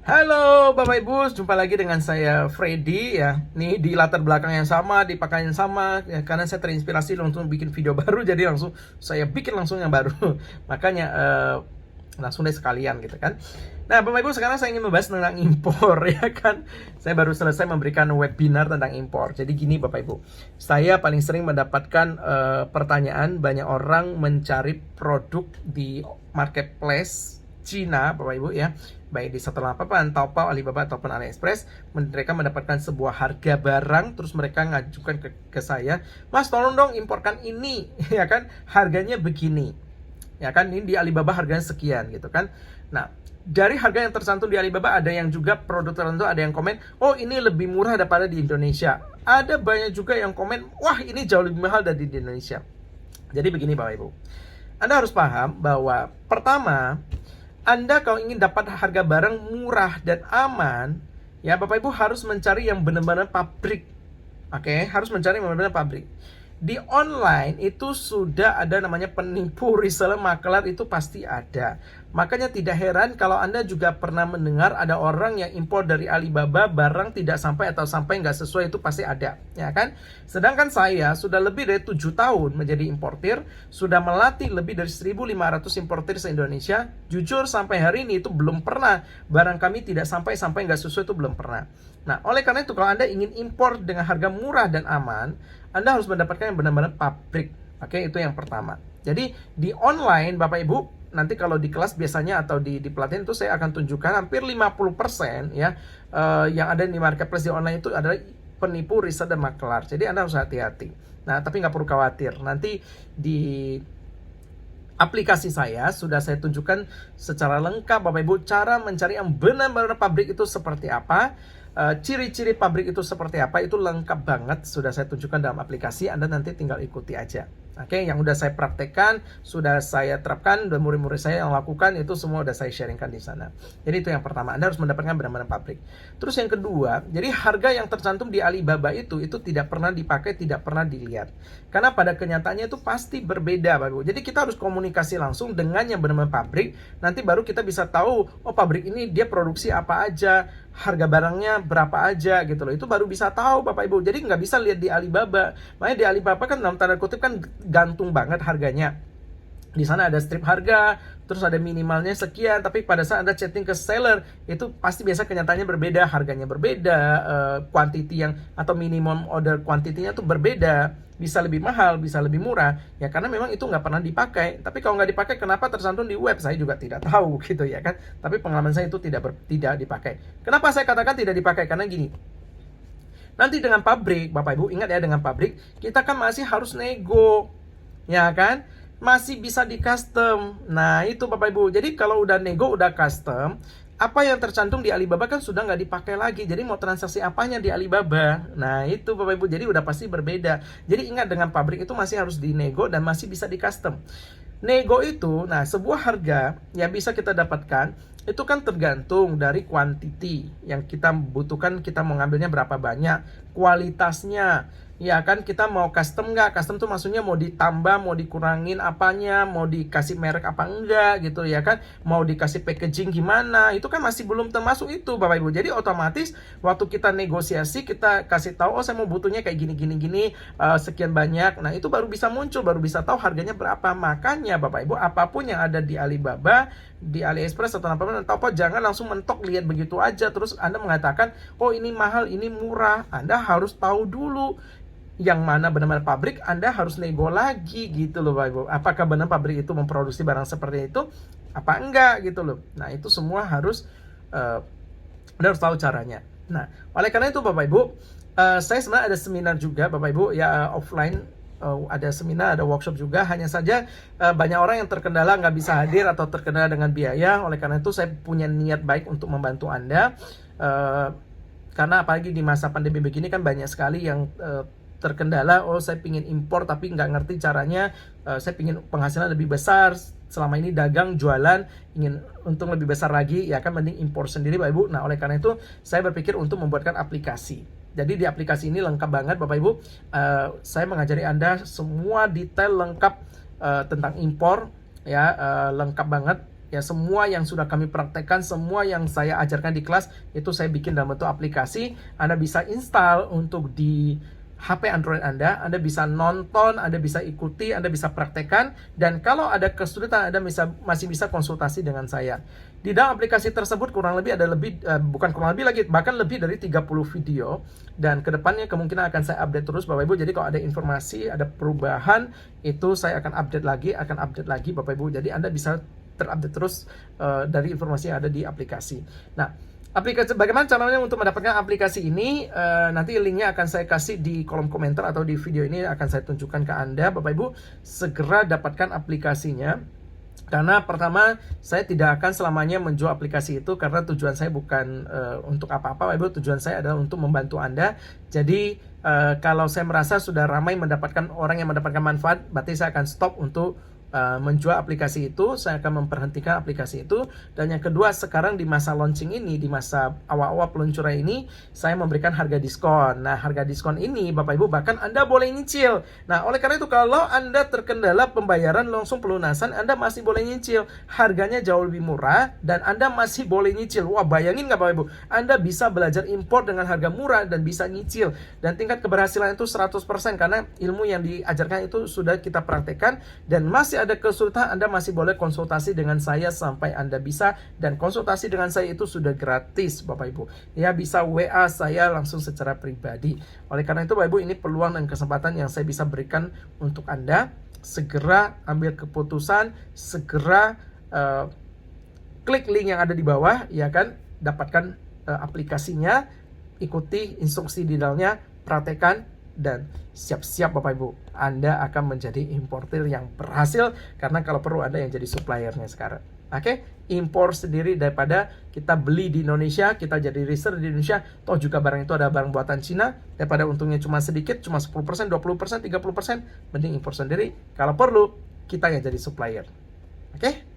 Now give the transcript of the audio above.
Halo Bapak Ibu, jumpa lagi dengan saya Freddy ya. Nih di latar belakang yang sama, di pakaian yang sama ya, karena saya terinspirasi langsung bikin video baru jadi langsung saya bikin langsung yang baru. Makanya langsung deh sekalian gitu kan. Nah, Bapak Ibu, sekarang saya ingin membahas tentang impor ya kan. Saya baru selesai memberikan webinar tentang impor. Jadi gini Bapak Ibu, saya paling sering mendapatkan pertanyaan banyak orang mencari produk di marketplace Cina, Bapak Ibu ya, baik di Lapapan, Taobao, Alibaba ataupun AliExpress. Mereka mendapatkan sebuah harga barang, terus mereka ngajukan ke saya, Mas tolong dong imporkan ini ya kan, harganya begini ya kan, ini di Alibaba harganya sekian gitu kan. Nah, dari harga yang tercantum di Alibaba ada yang juga produk tertentu, ada yang komen, oh ini lebih murah daripada di Indonesia. Ada banyak juga yang komen, wah ini jauh lebih mahal dari di Indonesia. Jadi begini Bapak Ibu, Anda harus paham bahwa pertama, Anda kalau ingin dapat harga barang murah dan aman, ya Bapak Ibu harus mencari yang benar-benar pabrik. Oke, harus mencari yang benar-benar pabrik. Di online itu sudah ada namanya penipu, reseller, makelar, itu pasti ada. Makanya tidak heran kalau Anda juga pernah mendengar ada orang yang impor dari Alibaba barang tidak sampai atau sampai nggak sesuai, itu pasti ada, ya kan? Sedangkan saya sudah lebih dari 7 tahun menjadi importir, sudah melatih lebih dari 1.500 importir se-Indonesia. Jujur sampai hari ini itu belum pernah barang kami tidak sampai nggak sesuai, itu belum pernah. Nah, oleh karena itu kalau Anda ingin impor dengan harga murah dan aman, Anda harus mendapatkan yang benar-benar pabrik. Oke, itu yang pertama. Jadi di online Bapak Ibu, nanti kalau di kelas biasanya atau di pelatihan itu saya akan tunjukkan hampir 50% ya, yang ada di marketplace di online itu adalah penipu, reseller, dan makelar. Jadi Anda harus hati-hati. Nah, tapi nggak perlu khawatir. Nanti di aplikasi saya sudah saya tunjukkan secara lengkap Bapak Ibu cara mencari yang benar-benar pabrik itu seperti apa. Ciri-ciri pabrik itu seperti apa, itu lengkap banget sudah saya tunjukkan dalam aplikasi. Anda nanti tinggal ikuti aja. Oke, yang udah saya praktekkan, sudah saya terapkan, dan murid-murid saya yang lakukan itu semua udah saya sharingkan di sana. Jadi itu yang pertama, Anda harus mendapatkan benar-benar pabrik. Terus yang kedua, jadi harga yang tercantum di Alibaba itu tidak pernah dipakai, tidak pernah dilihat. Karena pada kenyataannya itu pasti berbeda, Bapak Ibu. Jadi kita harus komunikasi langsung dengan yang benar-benar pabrik. Nanti baru kita bisa tahu, oh pabrik ini dia produksi apa aja, harga barangnya berapa aja gitu loh. Itu baru bisa tahu Bapak Ibu. Jadi nggak bisa lihat di Alibaba. Makanya di Alibaba kan dalam tanda kutip kan gantung banget harganya. Di sana ada strip harga, terus ada minimalnya sekian, tapi pada saat Anda chatting ke seller, itu pasti biasa kenyataannya berbeda, harganya berbeda, quantity yang atau minimum order quantity-nya tuh berbeda, bisa lebih mahal, bisa lebih murah, ya karena memang itu nggak pernah dipakai. Tapi kalau nggak dipakai, kenapa tercantum di web? Saya juga tidak tahu gitu ya kan. Tapi pengalaman saya itu tidak dipakai. Kenapa saya katakan tidak dipakai? Karena gini, nanti dengan pabrik, Bapak Ibu ingat ya, dengan pabrik kita kan masih harus nego, ya kan? Masih bisa di custom. Nah itu Bapak Ibu, jadi kalau udah nego, udah custom, apa yang tercantum di Alibaba kan sudah nggak dipakai lagi. Jadi mau transaksi apanya di Alibaba? Nah itu Bapak Ibu, jadi udah pasti berbeda. Jadi ingat, dengan pabrik itu masih harus dinego dan masih bisa di custom. Nego itu, nah sebuah harga yang bisa kita dapatkan itu kan tergantung dari quantity yang kita butuhkan, kita mau ngambilnya berapa banyak, kualitasnya, ya kan, kita mau custom nggak? Custom tuh maksudnya mau ditambah, mau dikurangin apanya, mau dikasih merek apa enggak gitu ya kan, mau dikasih packaging gimana, itu kan masih belum termasuk itu Bapak Ibu. Jadi otomatis waktu kita negosiasi, kita kasih tahu, oh saya mau butuhnya kayak gini, sekian banyak. Nah itu baru bisa muncul, baru bisa tahu harganya berapa. Makanya Bapak Ibu, apapun yang ada di Alibaba, di AliExpress atau apa, jangan langsung mentok lihat begitu aja terus Anda mengatakan, oh ini mahal, ini murah. Anda harus tahu dulu yang mana benar-benar pabrik. Anda harus nego lagi gitu loh Bapak Ibu. Apakah benar pabrik itu memproduksi barang seperti itu apa enggak gitu loh. Nah itu semua harus Anda harus tahu caranya. Nah oleh karena itu Bapak Ibu, saya sebenarnya ada seminar juga Bapak Ibu ya, offline. Ada seminar, ada workshop juga. Hanya saja banyak orang yang terkendala nggak bisa hadir atau terkendala dengan biaya. Oleh karena itu saya punya niat baik untuk membantu Anda, karena apalagi di masa pandemi begini kan banyak sekali yang terkendala. Oh saya pingin impor tapi nggak ngerti caranya, saya pingin penghasilan lebih besar, selama ini dagang jualan ingin untung lebih besar lagi, ya kan mending impor sendiri Bapak Ibu. Nah oleh karena itu saya berpikir untuk membuatkan aplikasi. Jadi di aplikasi ini lengkap banget Bapak Ibu. Saya mengajari Anda semua detail lengkap tentang impor ya, lengkap banget ya, semua yang sudah kami praktekkan, semua yang saya ajarkan di kelas itu saya bikin dalam bentuk aplikasi. Anda bisa install untuk di HP Android Anda bisa nonton, Anda bisa ikuti, Anda bisa praktekkan, dan kalau ada kesulitan Anda masih bisa konsultasi dengan saya. Di dalam aplikasi tersebut kurang lebih ada bukan kurang lebih lagi, bahkan lebih dari 30 video, dan kedepannya kemungkinan akan saya update terus Bapak Ibu. Jadi kalau ada informasi, ada perubahan, itu saya akan update lagi Bapak Ibu. Jadi Anda bisa terupdate terus dari informasi yang ada di aplikasi. Nah, aplikasi, bagaimana caranya untuk mendapatkan aplikasi ini? Nanti linknya akan saya kasih di kolom komentar atau di video ini akan saya tunjukkan ke Anda, Bapak Ibu. Segera dapatkan aplikasinya. Karena pertama, saya tidak akan selamanya menjual aplikasi itu, karena tujuan saya bukan untuk apa-apa, Bapak Ibu. Tujuan saya adalah untuk membantu Anda. Jadi kalau saya merasa sudah ramai mendapatkan orang yang mendapatkan manfaat, berarti saya akan stop untuk menjual aplikasi itu. Saya akan memperhentikan aplikasi itu. Dan yang kedua, sekarang di masa launching ini, di masa awal-awal peluncuran ini, saya memberikan harga diskon. Nah, harga diskon ini Bapak Ibu bahkan Anda boleh nyicil. Nah, oleh karena itu kalau Anda terkendala pembayaran langsung pelunasan, Anda masih boleh nyicil. Harganya jauh lebih murah dan Anda masih boleh nyicil. Wah, bayangin nggak Bapak Ibu? Anda bisa belajar import dengan harga murah dan bisa nyicil. Dan tingkat keberhasilan itu 100% karena ilmu yang diajarkan itu sudah kita praktekkan. Dan masih ada kesulitan, Anda masih boleh konsultasi dengan saya sampai Anda bisa, dan konsultasi dengan saya itu sudah gratis Bapak Ibu. Ya, bisa WA saya langsung secara pribadi. Oleh karena itu Bapak Ibu, ini peluang dan kesempatan yang saya bisa berikan untuk Anda. Segera ambil keputusan, segera klik link yang ada di bawah, ya kan, dapatkan aplikasinya, ikuti instruksi di dalamnya, praktekkan, dan siap-siap Bapak Ibu, Anda akan menjadi importir yang berhasil, karena kalau perlu Anda yang jadi suppliernya sekarang. Oke, impor sendiri daripada kita beli di Indonesia, kita jadi reseller di Indonesia, toh juga barang itu ada barang buatan Cina, daripada untungnya cuma sedikit, cuma 10%, 20%, 30%, mending impor sendiri. Kalau perlu, kita yang jadi supplier. Oke?